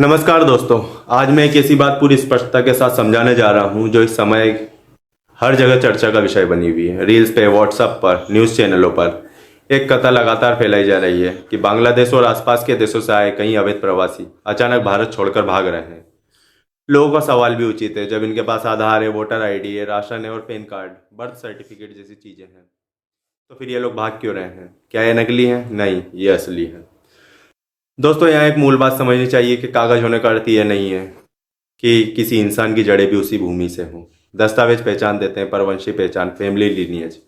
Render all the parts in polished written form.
नमस्कार दोस्तों। आज मैं एक ऐसी बात पूरी स्पष्टता के साथ समझाने जा रहा हूं जो इस समय हर जगह चर्चा का विषय बनी हुई है। रील्स पे, व्हाट्सएप पर, न्यूज़ चैनलों पर एक कथा लगातार फैलाई जा रही है कि बांग्लादेश और आसपास के देशों से आए कई अवैध प्रवासी अचानक भारत छोड़कर भाग रहे हैं। लोगों का सवाल भी उचित है, जब इनके पास आधार है, वोटर आईडी है, राशन है और पैन कार्ड, बर्थ सर्टिफिकेट जैसी चीजें हैं, तो फिर ये लोग भाग क्यों रहे हैं? क्या ये नकली है? नहीं, ये असली है। दोस्तों, यहाँ एक मूल बात समझनी चाहिए कि कागज होने का अर्थ ये नहीं है कि किसी इंसान की जड़ें भी उसी भूमि से हों। दस्तावेज पहचान देते हैं, पर वंशी पहचान, फैमिली लीनियज,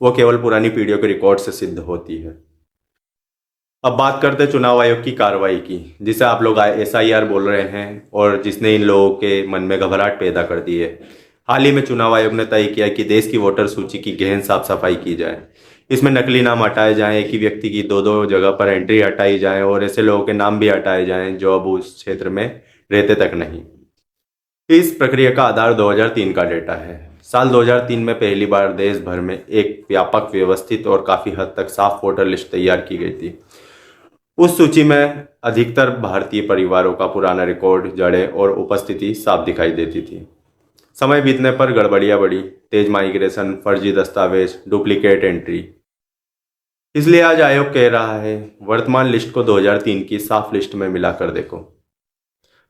वो केवल पुरानी पीढ़ियों के रिकॉर्ड से सिद्ध होती है। अब बात करते हैं चुनाव आयोग की कार्रवाई की, जिसे आप लोग SIR बोल रहे हैं और जिसने इन लोगों के मन में घबराहट पैदा कर दी है। हाल ही में चुनाव आयोग ने तय किया कि देश की वोटर सूची की गहन साफ सफाई की जाए। इसमें नकली नाम हटाए जाएं, एक ही व्यक्ति की दो दो जगह पर एंट्री हटाई जाए और ऐसे लोगों के नाम भी हटाए जाएं जो अब उस क्षेत्र में रहते तक नहीं। इस प्रक्रिया का आधार 2003 का डेटा है। साल 2003 में पहली बार देश भर में एक व्यापक, व्यवस्थित और काफी हद तक साफ वोटर लिस्ट तैयार की गई थी। उस सूची में अधिकतर भारतीय परिवारों का पुराना रिकॉर्ड, जड़ें और उपस्थिति साफ दिखाई देती थी। समय बीतने पर गड़बड़ियां बढ़ी, तेज माइग्रेशन, फर्जी दस्तावेज, डुप्लीकेट एंट्री। इसलिए आज आयोग कह रहा है, वर्तमान लिस्ट को 2003 की साफ लिस्ट में मिलाकर देखो।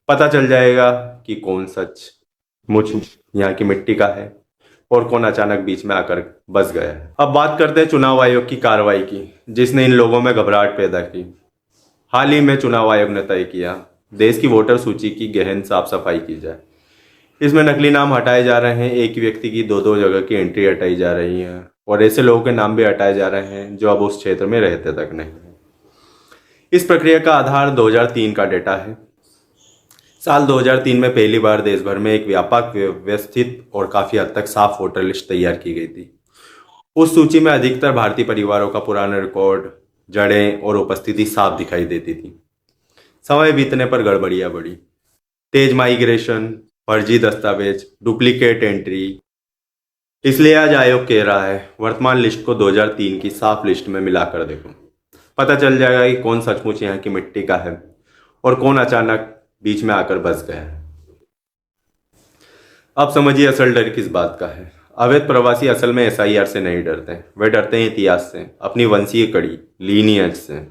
पता चल जाएगा कि कौन सच मुच यहाँ की मिट्टी का है और कौन अचानक बीच में आकर बस गया है। अब बात करते हैं चुनाव आयोग की कार्रवाई की, जिसने इन लोगों में घबराहट पैदा की। हाल ही में चुनाव आयोग ने तय किया, देश की वोटर सूची की गहन साफ सफाई की जाए। इसमें नकली नाम हटाए जा रहे हैं, एक ही व्यक्ति की दो दो जगह की एंट्री हटाई जा रही है और ऐसे लोगों के नाम भी हटाए जा रहे हैं जो अब उस क्षेत्र में रहते तक नहीं है। इस प्रक्रिया का आधार 2003 का डेटा है। साल 2003 में पहली बार देश भर में एक व्यापक, व्यवस्थित और काफी हद तक साफ वोटर लिस्ट तैयार की गई थी। उस सूची में अधिकतर भारतीय परिवारों का पुराना रिकॉर्ड, जड़ें और उपस्थिति साफ दिखाई देती थी। समय बीतने पर गड़बड़ियां बढ़ी, तेज माइग्रेशन, फर्जी दस्तावेज, डुप्लीकेट एंट्री। इसलिए आज आयोग कह रहा है, वर्तमान लिस्ट को 2003 की साफ लिस्ट में मिलाकर देखो। पता चल जाएगा कि कौन सचमुच यहाँ की मिट्टी का है और कौन अचानक बीच में आकर बस गया है। अब समझिए असल डर किस बात का है। अवैध प्रवासी असल में SIR से नहीं डरते, वे डरते हैं इतिहास से, अपनी वंशीय कड़ी, लीनियज से।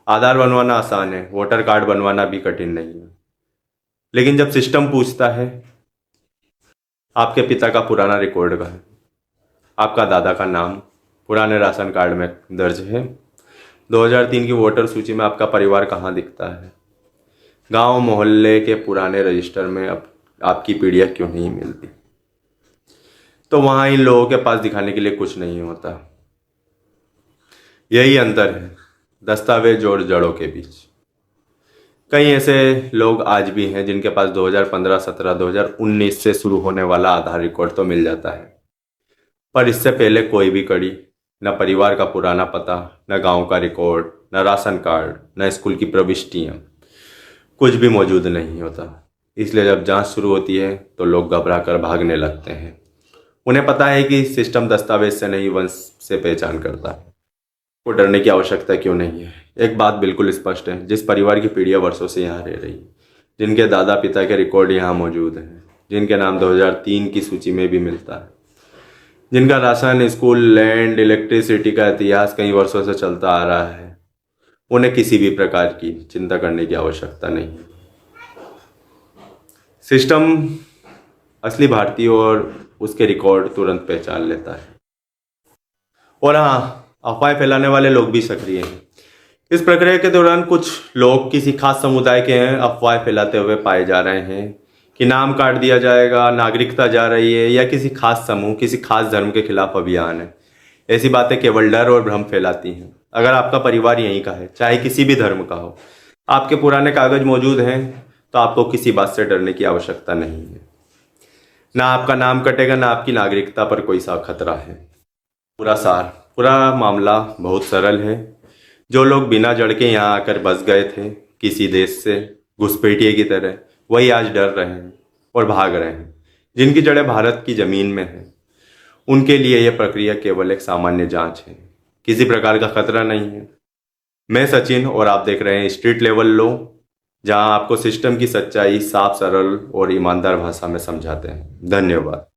आधार बनवाना आसान है, वोटर कार्ड बनवाना भी कठिन नहीं है, लेकिन जब सिस्टम पूछता है आपके पिता का पुराना रिकॉर्ड का है, आपका दादा का नाम पुराने राशन कार्ड में दर्ज है, 2003 की वोटर सूची में आपका परिवार कहाँ दिखता है, गांव मोहल्ले के पुराने रजिस्टर में अब आपकी पीढ़ियाँ क्यों नहीं मिलती, तो वहाँ इन लोगों के पास दिखाने के लिए कुछ नहीं होता। यही अंतर है दस्तावेज और जड़ों के बीच। कई ऐसे लोग आज भी हैं जिनके पास 2015, 17, 2019 से शुरू होने वाला आधार रिकॉर्ड तो मिल जाता है, पर इससे पहले कोई भी कड़ी, न परिवार का पुराना पता, न गांव का रिकॉर्ड, न राशन कार्ड, न स्कूल की प्रविष्टियां, कुछ भी मौजूद नहीं होता। इसलिए जब जांच शुरू होती है तो लोग घबरा कर भागने लगते हैं। उन्हें पता है कि सिस्टम दस्तावेज से नहीं, वंश से पहचान करता है। को डरने की आवश्यकता क्यों नहीं है? एक बात बिल्कुल स्पष्ट है, जिस परिवार की पीढ़ियां वर्षों से यहाँ रह रही, जिनके दादा पिता के रिकॉर्ड यहाँ मौजूद हैं, जिनके नाम 2003 की सूची में भी मिलता है, जिनका राशन, स्कूल, लैंड, इलेक्ट्रिसिटी का इतिहास कई वर्षों से चलता आ रहा है, उन्हें किसी भी प्रकार की चिंता करने की आवश्यकता नहीं है। सिस्टम असली भारतीय और उसके रिकॉर्ड तुरंत पहचान लेता है। और हाँ, अफवाह फैलाने वाले लोग भी सक्रिय हैं। इस प्रक्रिया के दौरान कुछ लोग किसी खास समुदाय के हैं अफवाह फैलाते हुए पाए जा रहे हैं कि नाम काट दिया जाएगा, नागरिकता जा रही है, या किसी खास समूह, किसी खास धर्म के खिलाफ अभियान है। ऐसी बातें केवल डर और भ्रम फैलाती हैं। अगर आपका परिवार यहीं का है, चाहे किसी भी धर्म का हो, आपके पुराने कागज मौजूद हैं, तो आपको किसी बात से डरने की आवश्यकता नहीं है। ना आपका नाम कटेगा, ना आपकी नागरिकता पर कोई सा खतरा है। पूरा मामला बहुत सरल है। जो लोग बिना जड़ के यहाँ आकर बस गए थे किसी देश से घुसपैठिए की तरह, वही आज डर रहे हैं और भाग रहे हैं। जिनकी जड़ें भारत की जमीन में हैं, उनके लिए यह प्रक्रिया केवल एक सामान्य जांच है, किसी प्रकार का खतरा नहीं है। मैं सचिन और आप देख रहे हैं स्ट्रीट लेवल लो, जहां आपको सिस्टम की सच्चाई साफ, सरल और ईमानदार भाषा में समझाते हैं। धन्यवाद।